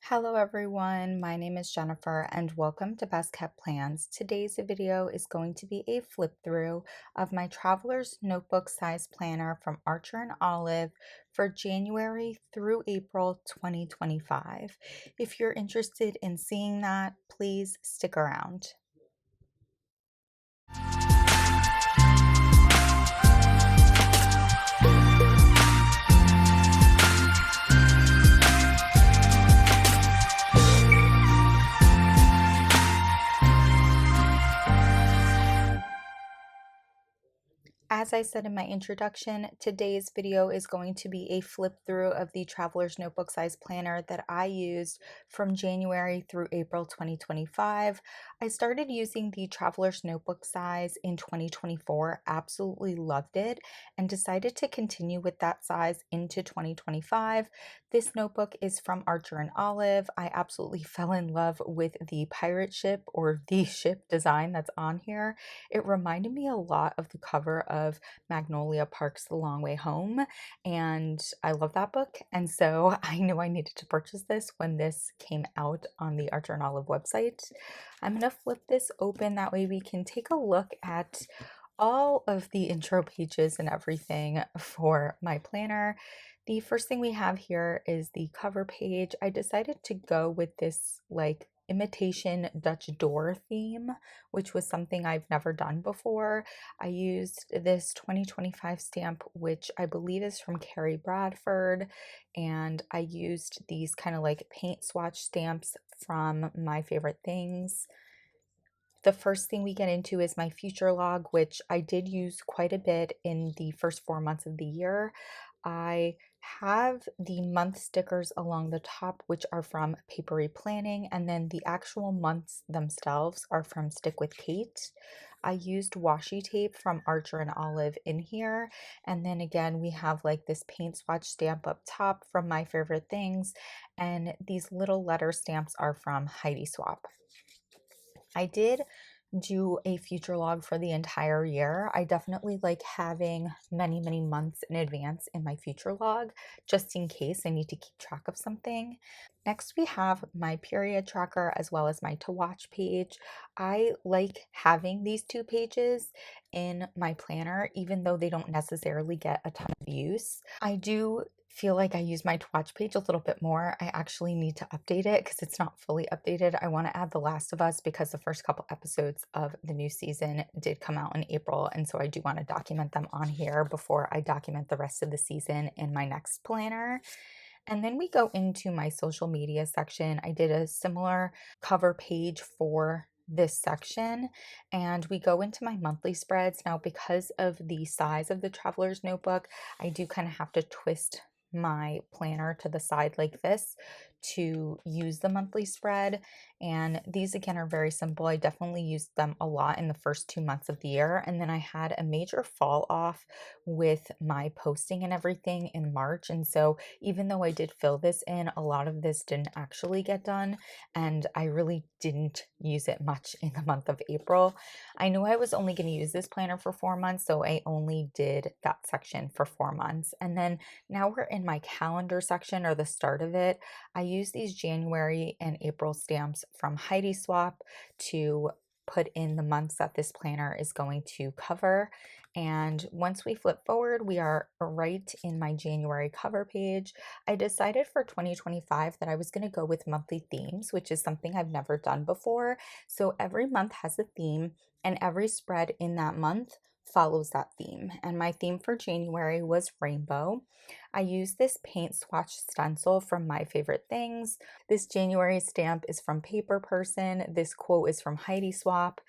Hello everyone, my name is Jennifer and welcome to Best Kept Plans. Today's video is going to be a flip through of my Traveler's Notebook size planner from Archer and Olive for January through April 2025. If you're interested in seeing that, please stick around. As I said in my introduction, today's video is going to be a flip through of the Traveler's Notebook size planner that I used from January through April 2025. I started using the Traveler's Notebook size in 2024, absolutely loved it, and decided to continue with that size into 2025. This notebook is from Archer and Olive. I absolutely fell in love with the pirate ship or the ship design that's on here. It reminded me a lot of the cover of Magnolia Park's The Long Way Home, and I love that book. And so I knew I needed to purchase this when this came out on the Archer and Olive website. I'm going to flip this open, that way we can take a look at all of the intro pages and everything for my planner. The first thing we have here is the cover page. I decided to go with this like imitation Dutch door theme, which was something I've never done before. I used this 2025 stamp, which I believe is from Carrie Bradford, and I used these kind of like paint swatch stamps from My Favorite Things. The first thing we get into is my future log, which I did use quite a bit in the first 4 months of the year. I have the month stickers along the top, which are from Papery Planning, and then the actual months themselves are from Stick with Kate. I used washi tape from Archer and Olive in here, and then again we have like this paint swatch stamp up top from My Favorite Things, and these little letter stamps are from Heidi Swap. I did do a future log for the entire year. I definitely like having many months in advance in my future log, just in case I need to keep track of something. Next, we have my period tracker as well as my to watch page. I like having these two pages in my planner, even though they don't necessarily get a ton of use. I do feel like I use my to watch page a little bit more. I actually need to update it because it's not fully updated. I want to add The Last of Us because the first couple episodes of the new season did come out in April, and so I do want to document them on here before I document the rest of the season in my next planner. And then we go into my social media section. I did a similar cover page for this section, and we go into my monthly spreads. Now, because of the size of the Traveler's Notebook, I do kind of have to twist my planner to the side like this to use the monthly spread. And these again are very simple. I definitely used them a lot in the first 2 months of the year. And then I had a major fall off with my posting and everything in March. And so even though I did fill this in, a lot of this didn't actually get done. And I really didn't use it much in the month of April. I knew I was only going to use this planner for 4 months, so I only did that section for 4 months. And then now we're in my calendar section, or the start of it. I use these January and April stamps from Heidi Swap to put in the months that this planner is going to cover. And once we flip forward, we are right in my January cover page. I decided for 2025 that I was going to go with monthly themes, which is something I've never done before. So every month has a theme, and every spread in that month follows that theme. And my theme for January was rainbow. I used this paint swatch stencil from My Favorite Things. This January stamp is from Paper Person. This quote is from Heidi Swap.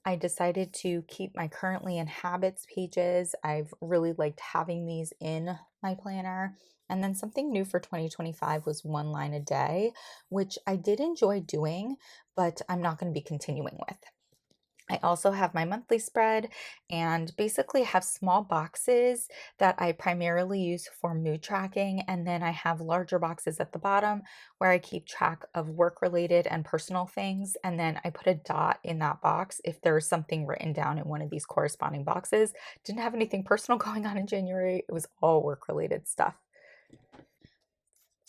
I decided to keep my currently in habits pages. I've really liked having these in my planner. And then something new for 2025 was one line a day, which I did enjoy doing, but I'm not going to be continuing with. I also have my monthly spread and basically have small boxes that I primarily use for mood tracking. And then I have larger boxes at the bottom where I keep track of work related and personal things. And then I put a dot in that box if there's something written down in one of these corresponding boxes. Didn't have anything personal going on in January. It was all work related stuff.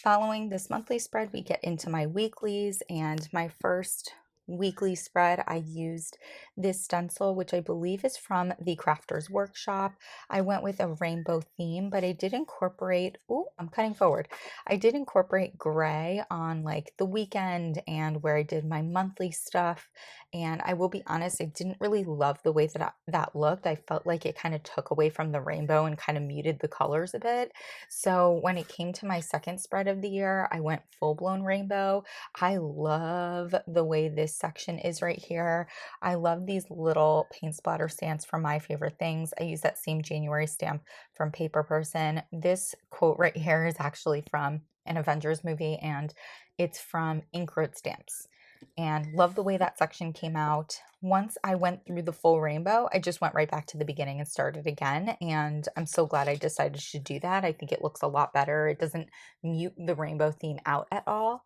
Following this monthly spread, we get into my weeklies, and my first weekly spread, I used this stencil, which I believe is from the Crafter's Workshop. I went with a rainbow theme, but I did incorporate, oh, I'm cutting forward. I did incorporate gray on like the weekend and where I did my monthly stuff. And I will be honest, I didn't really love the way that looked. I felt like it kind of took away from the rainbow and kind of muted the colors a bit. So when it came to my second spread of the year, I went full blown rainbow. I love the way this section is right here. I love these little paint splatter stamps from My Favorite Things. I use that same January stamp from Paper Person. This quote right here is actually from an Avengers movie, and it's from Ink Road Stamps. And love the way that section came out. Once I went through the full rainbow, I just went right back to the beginning and started again. And I'm so glad I decided to do that. I think it looks a lot better. It doesn't mute the rainbow theme out at all.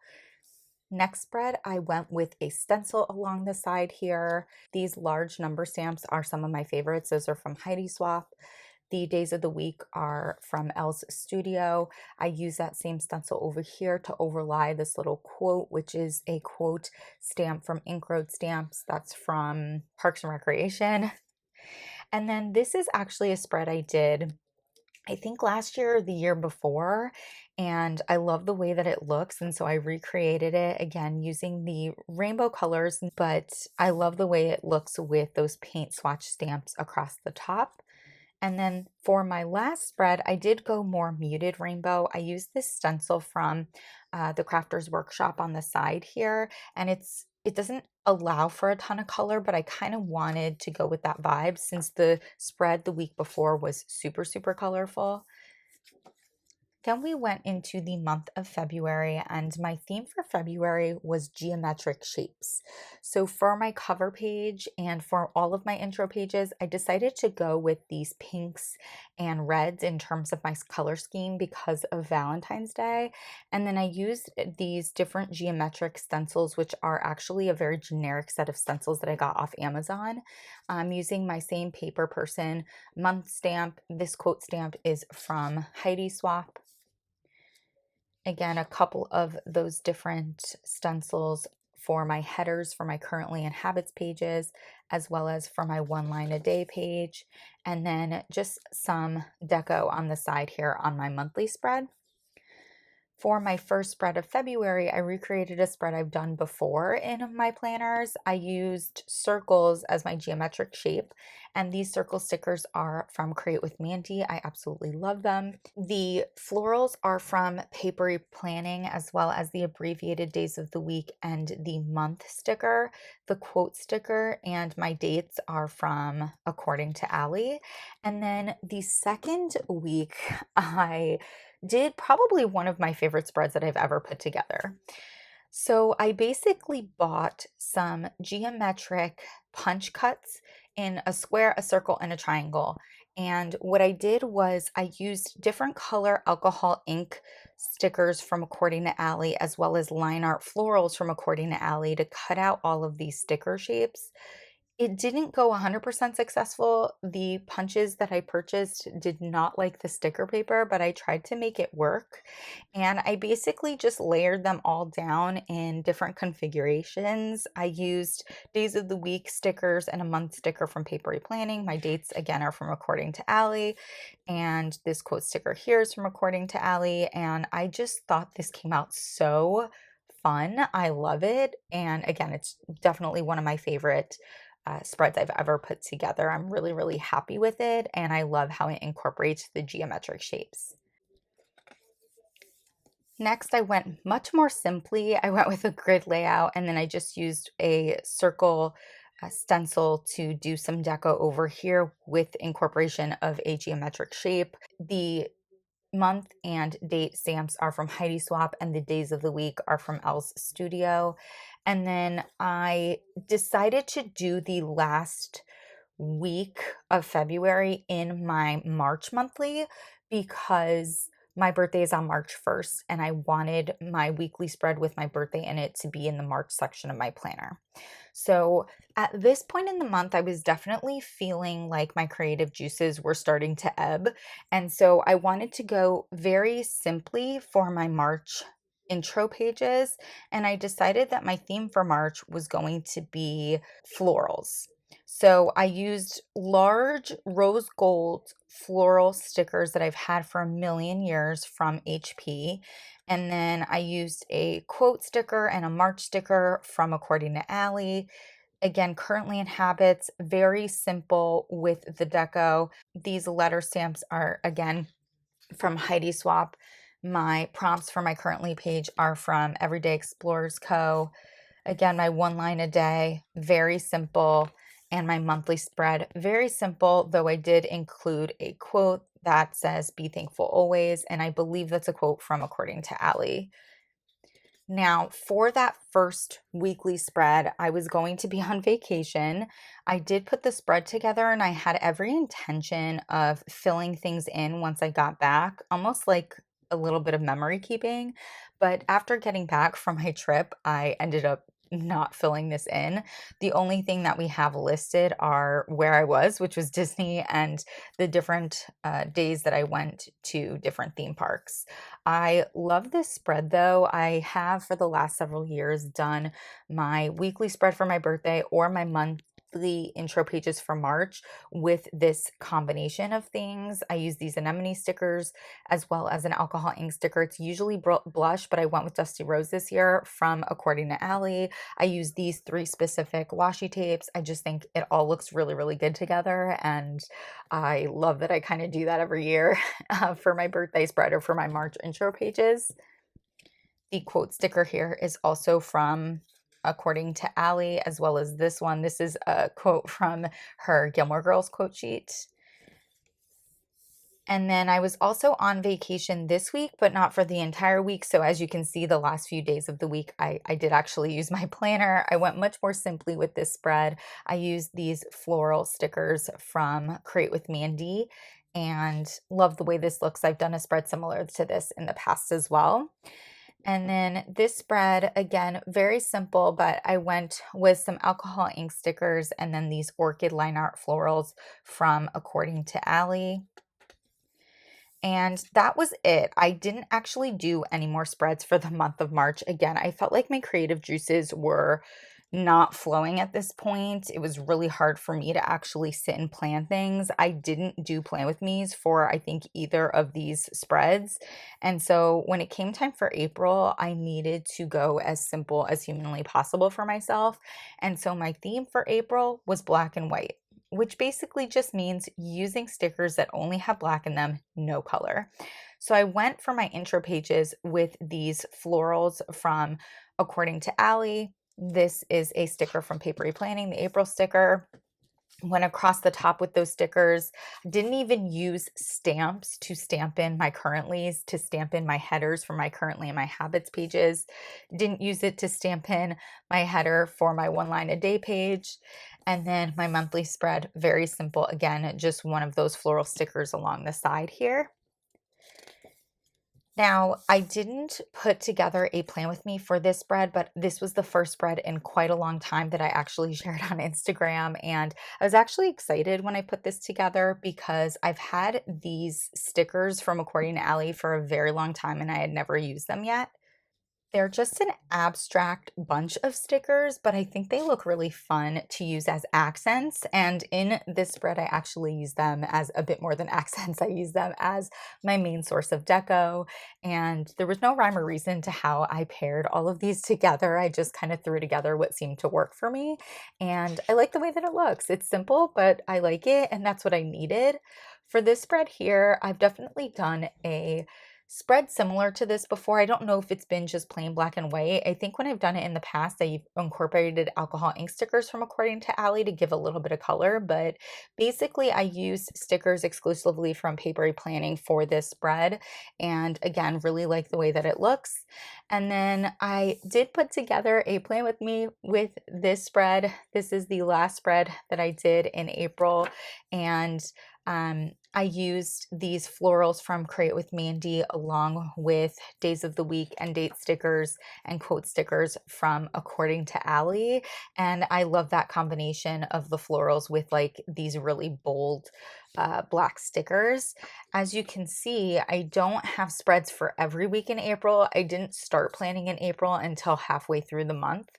Next spread, I went with a stencil along the side here. These large number stamps are some of my favorites. Those are from Heidi Swap. The days of the week are from Elle's Studio. I use that same stencil over here to overlay this little quote, which is a quote stamp from Ink Road Stamps. That's from Parks and Recreation. And then this is actually a spread I did, I think last year or the year before, and I love the way that it looks, and so I recreated it again using the rainbow colors, but I love the way it looks with those paint swatch stamps across the top. And then for my last spread, I did go more muted rainbow. I used this stencil from the Crafter's Workshop on the side here, and it doesn't allow for a ton of color, but I kind of wanted to go with that vibe since the spread the week before was super, super colorful. Then we went into the month of February, and my theme for February was geometric shapes. So for my cover page and for all of my intro pages, I decided to go with these pinks and reds in terms of my color scheme because of Valentine's Day. And then I used these different geometric stencils, which are actually a very generic set of stencils that I got off Amazon. I'm using my same Paper Person month stamp. This quote stamp is from Heidi Swap. Again, a couple of those different stencils for my headers for my currently in habits pages, as well as for my one line a day page, and then just some deco on the side here on my monthly spread. For my first spread of February, I recreated a spread I've done before in my planners. I used circles as my geometric shape, and these circle stickers are from Create with Mandy. I absolutely love them. The florals are from Papery Planning, as well as the abbreviated days of the week and the month sticker. The quote sticker and my dates are from According to Allie. And then the second week, I did probably one of my favorite spreads that I've ever put together. So I basically bought some geometric punch cuts in a square, a circle, and a triangle. And what I did was I used different color alcohol ink stickers from According to Allie, as well as line art florals from According to Allie to cut out all of these sticker shapes. It didn't go 100% successful. The punches that I purchased did not like the sticker paper, but I tried to make it work. And I basically just layered them all down in different configurations. I used days of the week stickers and a month sticker from Papery Planning. My dates, again, are from According to Allie. And this quote sticker here is from According to Allie. And I just thought this came out so fun. I love it. And again, it's definitely one of my favorite spreads I've ever put together. I'm really, really happy with it, and I love how it incorporates the geometric shapes. Next, I went much more simply. I went with a grid layout, and then I just used a circle stencil to do some deco over here with incorporation of a geometric shape. The month and date stamps are from Heidi Swap, and the days of the week are from Elle's Studio. And then I decided to do the last week of February in my March monthly because my birthday is on March 1st, and I wanted my weekly spread with my birthday in it to be in the March section of my planner. So at this point in the month, I was definitely feeling like my creative juices were starting to ebb. And so I wanted to go very simply for my March intro pages, and I decided that my theme for March was going to be florals. So I used large rose gold floral stickers that I've had for a million years from HP. And then I used a quote sticker and a March sticker from According to Ally. Again, currently in habits, very simple with the deco. These letter stamps are, again, from Heidi Swap. My prompts for my currently page are from Everyday Explorers Co. Again, my one line a day, very simple. And my monthly spread, very simple, though I did include a quote that says, "Be thankful always." And I believe that's a quote from According to Ally. Now, for that first weekly spread, I was going to be on vacation. I did put the spread together and I had every intention of filling things in once I got back, almost like a little bit of memory keeping. But after getting back from my trip, I ended up not filling this in. The only thing that we have listed are where I was, which was Disney, and the different days that I went to different theme parks. I love this spread though. I have for the last several years done my weekly spread for my birthday or my monthly intro pages for March with this combination of things. I use these anemone stickers as well as an alcohol ink sticker. It's usually blush, but I went with Dusty Rose this year from According to Ally. I use these three specific washi tapes. I just think it all looks really, really good together. And I love that I kind of do that every year for my birthday spread or for my March intro pages. The quote sticker here is also from According to Ally, as well as this one. This is a quote from her Gilmore Girls quote sheet. And then I was also on vacation this week, but not for the entire week. So as you can see, the last few days of the week, I did actually use my planner. I went much more simply with this spread. I used these floral stickers from Create with Mandy and love the way this looks. I've done a spread similar to this in the past as well. And then this spread, again, very simple, but I went with some alcohol ink stickers and then these orchid line art florals from According to Ally. And that was it. I didn't actually do any more spreads for the month of March. Again, I felt like my creative juices were not flowing at this point. It was really hard for me to actually sit and plan things. I didn't do plan with me's for, I think, either of these spreads. And so when it came time for April, I needed to go as simple as humanly possible for myself. And so my theme for April was black and white, which basically just means using stickers that only have black in them, no color. So I went for my intro pages with these florals from According to Ally. This is a sticker from Papery Planning, the April sticker. Went across the top with those stickers. Didn't even use stamps to stamp in my currentlies, to stamp in my headers for my currently and my habits pages. Didn't use it to stamp in my header for my one line a day page. And then my monthly spread, very simple. Again, just one of those floral stickers along the side here. Now, I didn't put together a plan with me for this spread, but this was the first spread in quite a long time that I actually shared on Instagram. And I was actually excited when I put this together because I've had these stickers from According to Ally for a very long time and I had never used them yet. They're just an abstract bunch of stickers, but I think they look really fun to use as accents. And in this spread, I actually use them as a bit more than accents. I use them as my main source of deco. And there was no rhyme or reason to how I paired all of these together. I just kind of threw together what seemed to work for me. And I like the way that it looks. It's simple, but I like it. And that's what I needed. For this spread here, I've definitely done a spread similar to this before. I don't know if it's been just plain black and white. I think when I've done it in the past, I've incorporated alcohol ink stickers from According to Ally to give a little bit of color, but basically I use stickers exclusively from Papery Planning for this spread. And again, really like the way that it looks. And then I did put together a plan with me with this spread. This is the last spread that I did in April. And I used these florals from Create with Mandy along with days of the week and date stickers and quote stickers from According to Allie. And I love that combination of the florals with like these really bold black stickers. As you can see, I don't have spreads for every week in April. I didn't start planning in April until halfway through the month.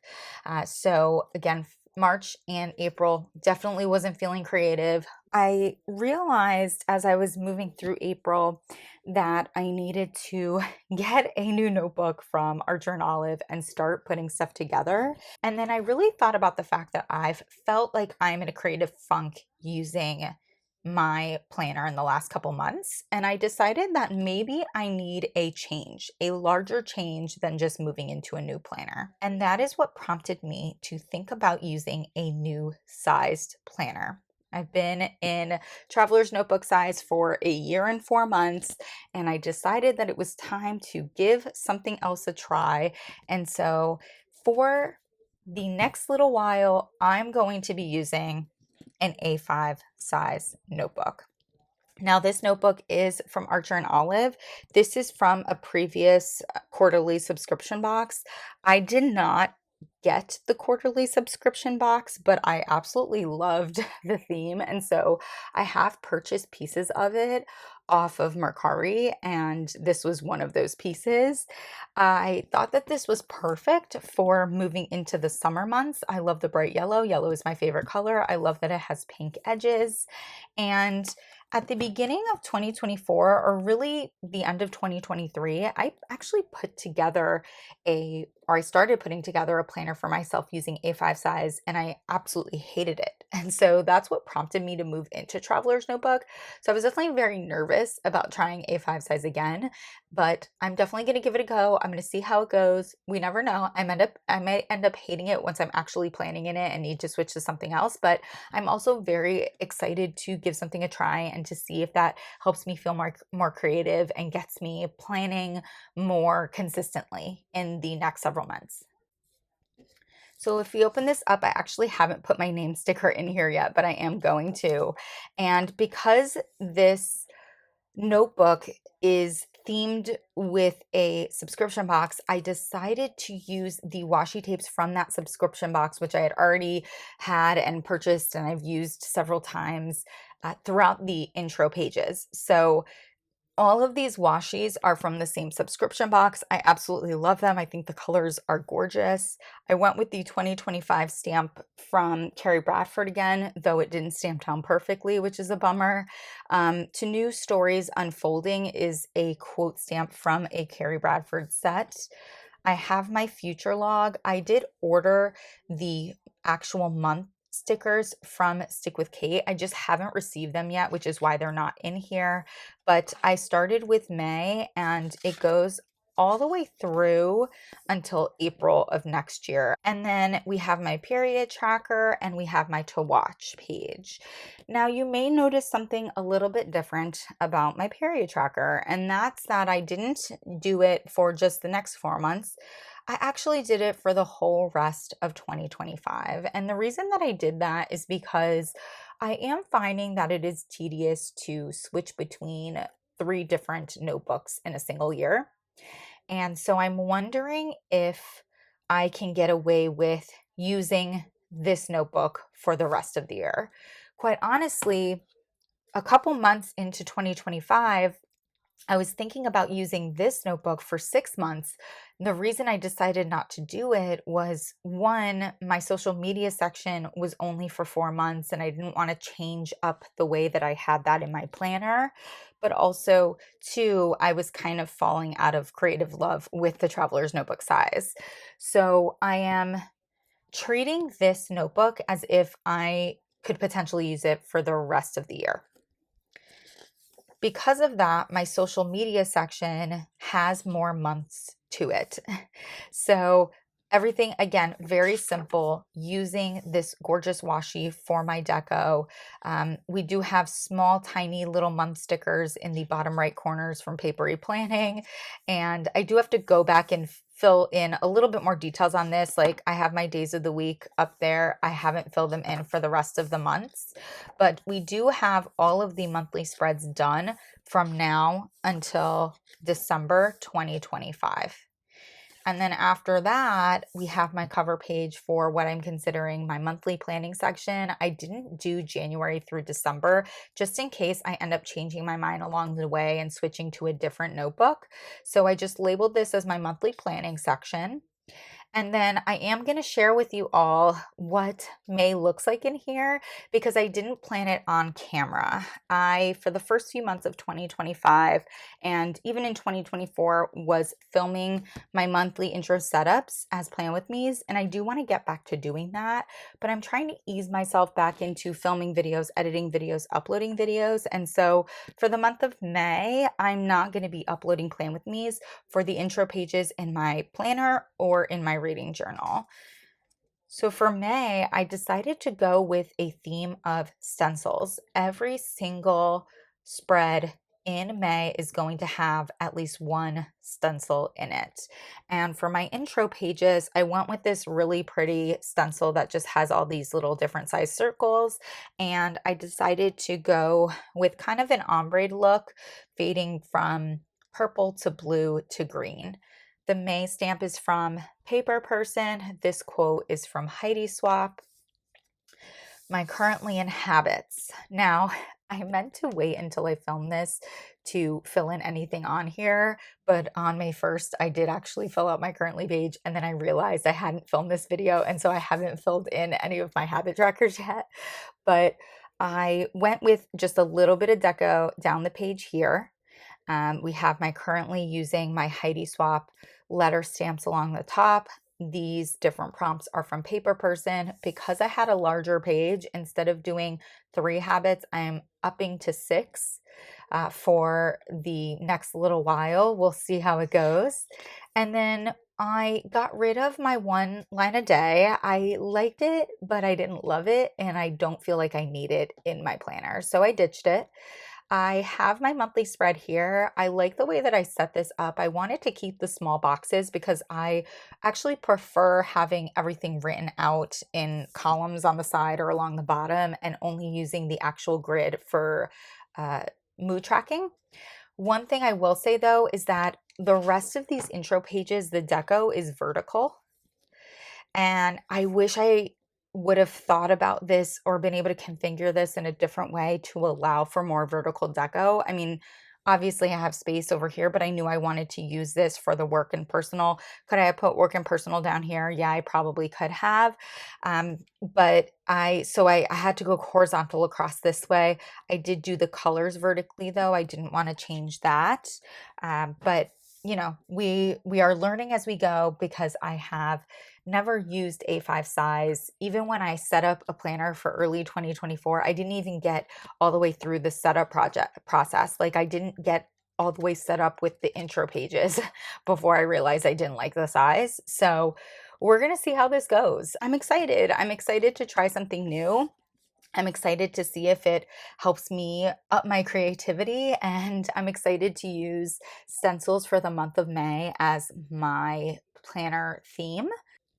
So again, March and April definitely wasn't feeling creative. I realized as I was moving through April that I needed to get a new notebook from Archer and Olive and start putting stuff together. And then I really thought about the fact that I've felt like I'm in a creative funk using my planner in the last couple months. And I decided that maybe I need a change, a larger change than just moving into a new planner. And that is what prompted me to think about using a new sized planner. I've been in Traveler's Notebook size for a year and 4 months, and I decided that it was time to give something else a try. And so for the next little while, I'm going to be using an A5 size notebook. Now, this notebook is from Archer and Olive. This is from a previous quarterly subscription box. I did not get the quarterly subscription box, but I absolutely loved the theme. And so I have purchased pieces of it off of Mercari, and this was one of those pieces. I thought that this was perfect for moving into the summer months. I love the bright yellow. Yellow is my favorite color. I love that it has pink edges. And at the beginning of 2024, or really the end of 2023, I actually I started putting together a planner for myself using A5 size, and I absolutely hated it. And so that's what prompted me to move into Traveler's Notebook. So I was definitely very nervous about trying A5 size again, but I'm definitely going to give it a go. I'm going to see how it goes. We never know. I might end up hating it once I'm actually planning in it and need to switch to something else, but I'm also very excited to give something a try and to see if that helps me feel more creative and gets me planning more consistently in the next several months. So if we open this up, I actually haven't put my name sticker in here yet, but I am going to. And because this notebook is themed with a subscription box, I decided to use the washi tapes from that subscription box, which I had already had and purchased and I've used several times throughout the intro pages. So all of these washies are from the same subscription box. I absolutely love them. I think the colors are gorgeous. I went with the 2025 stamp from Carrie Bradford again, though it didn't stamp down perfectly, which is a bummer. To New Stories Unfolding is a quote stamp from a Carrie Bradford set. I have my future log. I did order the actual month stickers from Stick with Kate. I just haven't received them yet, which is why they're not in here. But I started with May and it goes all the way through until April of next year. And then we have my period tracker and we have my to watch page. Now you may notice something a little bit different about my period tracker, and that's that I didn't do it for just the next 4 months. I actually did it for the whole rest of 2025. And the reason that I did that is because I am finding that it is tedious to switch between 3 different notebooks in a single year. And so I'm wondering if I can get away with using this notebook for the rest of the year. Quite honestly, a couple months into 2025, I was thinking about using this notebook for 6 months. The reason I decided not to do it was one, my social media section was only for 4 months and I didn't want to change up the way that I had that in my planner. But also, two, I was kind of falling out of creative love with the Traveler's Notebook size. So I am treating this notebook as if I could potentially use it for the rest of the year. Because of that, my social media section has more months to it. So Everything, again, very simple, using this gorgeous washi for my deco. We do have small, tiny little month stickers in the bottom right corners from Papery Planning. And I do have to go back and fill in a little bit more details on this. Like I have my days of the week up there. I haven't filled them in for the rest of the months, but we do have all of the monthly spreads done from now until December 2025. And then after that, we have my cover page for what I'm considering my monthly planning section. I didn't do January through December, just in case I end up changing my mind along the way and switching to a different notebook. So I just labeled this as my monthly planning section. And then I am going to share with you all what May looks like in here because I didn't plan it on camera. For the first few months of 2025 and even in 2024, was filming my monthly intro setups as Plan With Me's. And I do want to get back to doing that, but I'm trying to ease myself back into filming videos, editing videos, uploading videos. And so for the month of May, I'm not going to be uploading Plan With Me's for the intro pages in my planner or in my reading journal. So for May, I decided to go with a theme of stencils. Every single spread in May is going to have at least one stencil in it. And for my intro pages, I went with this really pretty stencil that just has all these little different size circles. And I decided to go with kind of an ombre look, fading from purple to blue to green. The May stamp is from Paper Person. This quote is from Heidi Swap. My currently in habits. Now, I meant to wait until I filmed this to fill in anything on here, but on May 1st, I did actually fill out my currently page, and then I realized I hadn't filmed this video, and so I haven't filled in any of my habit trackers yet. But I went with just a little bit of deco down the page here. We have my currently using my Heidi Swap letter stamps along the top. These different prompts are from Paper Person. Because I had a larger page, instead of doing 3 habits, I'm upping to 6 for the next little while. We'll see how it goes. And then I got rid of my 1 line a day. I liked it, but I didn't love it, and I don't feel like I need it in my planner. So I ditched it. I have my monthly spread here. I like the way that I set this up. I wanted to keep the small boxes because I actually prefer having everything written out in columns on the side or along the bottom and only using the actual grid for uh, mood tracking. One thing I will say though is that the rest of these intro pages, the deco is vertical. And I wish I would have thought about this or been able to configure this in a different way to allow for more vertical deco. I mean, obviously I have space over here, but I knew I wanted to use this for the work and personal. Could I have put work and personal down here? Yeah, I probably could have. But I had to go horizontal across this way. I did do the colors vertically though. I didn't want to change that. But you know, we are learning as we go because I have never used A5 size. Even when I set up a planner for early 2024, I didn't even get all the way through the setup process. Like I didn't get all the way set up with the intro pages before I realized I didn't like the size. So we're going to see how this goes. I'm excited. I'm excited to try something new. I'm excited to see if it helps me up my creativity, and I'm excited to use stencils for the month of May as my planner theme.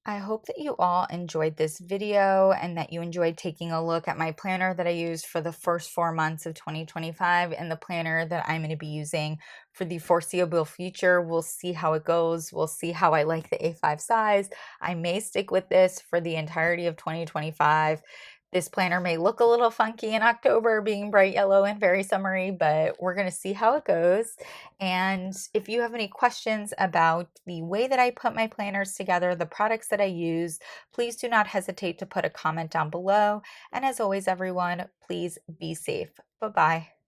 I hope that you all enjoyed this video and that you enjoyed taking a look at my planner that I used for the first 4 months of 2025 and the planner that I'm going to be using for the foreseeable future. We'll see how it goes. We'll see how I like the A5 size. I may stick with this for the entirety of 2025. This planner may look a little funky in October, being bright yellow and very summery, but we're going to see how it goes. And if you have any questions about the way that I put my planners together, the products that I use, please do not hesitate to put a comment down below. And as always, everyone, please be safe. Bye-bye.